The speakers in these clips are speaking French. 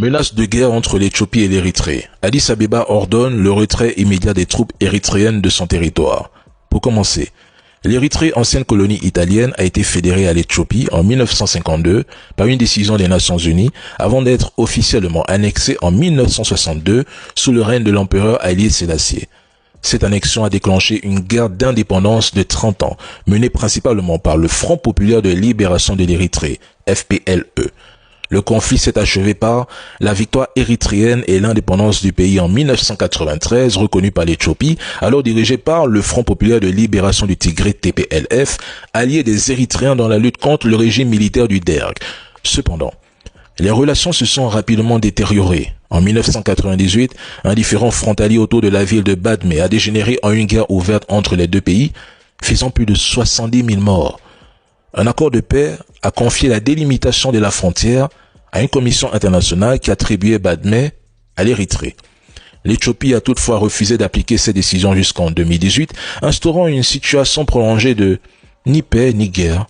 Menace de guerre entre l'Éthiopie et l'Érythrée. Addis Abeba ordonne le retrait immédiat des troupes érythréennes de son territoire. Pour commencer, l'Érythrée, ancienne colonie italienne, a été fédérée à l'Éthiopie en 1952 par une décision des Nations Unies avant d'être officiellement annexée en 1962 sous le règne de l'empereur Haïlé Sélassié. Cette annexion a déclenché une guerre d'indépendance de 30 ans, menée principalement par le Front populaire de libération de l'Érythrée, FPLE. Le conflit s'est achevé par la victoire érythréenne et l'indépendance du pays en 1993, reconnue par l'Éthiopie, alors dirigée par le Front populaire de libération du Tigré TPLF, allié des Érythréens dans la lutte contre le régime militaire du Derg. Cependant, les relations se sont rapidement détériorées. En 1998, un différend frontalier autour de la ville de Badmé a dégénéré en une guerre ouverte entre les deux pays, faisant plus de 70 000 morts. Un accord de paix a confié la délimitation de la frontière à une commission internationale qui attribuait Badmé à l'Érythrée. L'Éthiopie a toutefois refusé d'appliquer ces décisions jusqu'en 2018, instaurant une situation prolongée de ni paix ni guerre.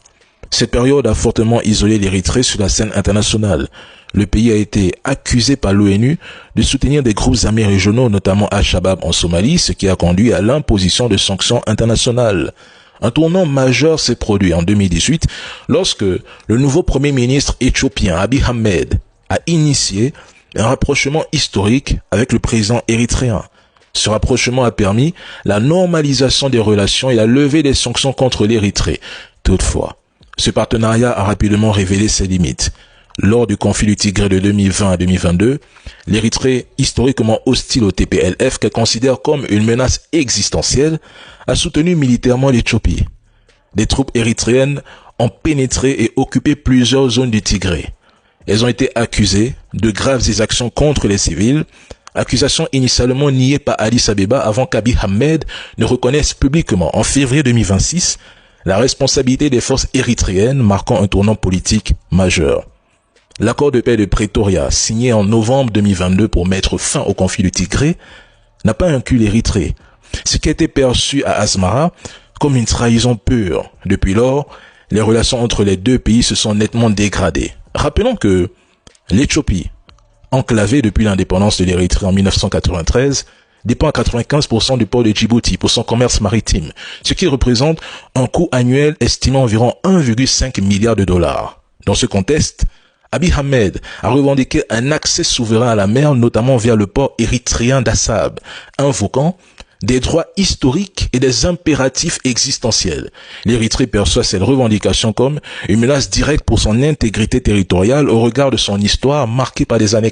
Cette période a fortement isolé l'Érythrée sur la scène internationale. Le pays a été accusé par l'ONU de soutenir des groupes armés régionaux, notamment Al-Shabaab en Somalie, ce qui a conduit à l'imposition de sanctions internationales. Un tournant majeur s'est produit en 2018 lorsque le nouveau premier ministre éthiopien Abiy Ahmed a initié un rapprochement historique avec le président érythréen. Ce rapprochement a permis la normalisation des relations et la levée des sanctions contre l'Érythrée. Toutefois, ce partenariat a rapidement révélé ses limites. Lors du conflit du Tigré de 2020 à 2022, l'Érythrée, historiquement hostile au TPLF, qu'elle considère comme une menace existentielle, a soutenu militairement l'Éthiopie. Des troupes érythréennes ont pénétré et occupé plusieurs zones du Tigré. Elles ont été accusées de graves exactions contre les civils, accusations initialement niées par Addis Abeba avant qu'Abiy Ahmed ne reconnaisse publiquement en février 2026 la responsabilité des forces érythréennes, marquant un tournant politique majeur. L'accord de paix de Pretoria, signé en novembre 2022 pour mettre fin au conflit du Tigré, n'a pas inclus l'Érythrée, ce qui a été perçu à Asmara comme une trahison pure. Depuis lors, les relations entre les deux pays se sont nettement dégradées. Rappelons que l'Éthiopie, enclavée depuis l'indépendance de l'Érythrée en 1993, dépend à 95% du port de Djibouti pour son commerce maritime, ce qui représente un coût annuel estimé à environ 1,5 milliard de dollars. Dans ce contexte, Abiy Ahmed a revendiqué un accès souverain à la mer, notamment via le port érythréen d'Assab, invoquant des droits historiques et des impératifs existentiels. L'Érythrée perçoit cette revendication comme une menace directe pour son intégrité territoriale au regard de son histoire marquée par des annexions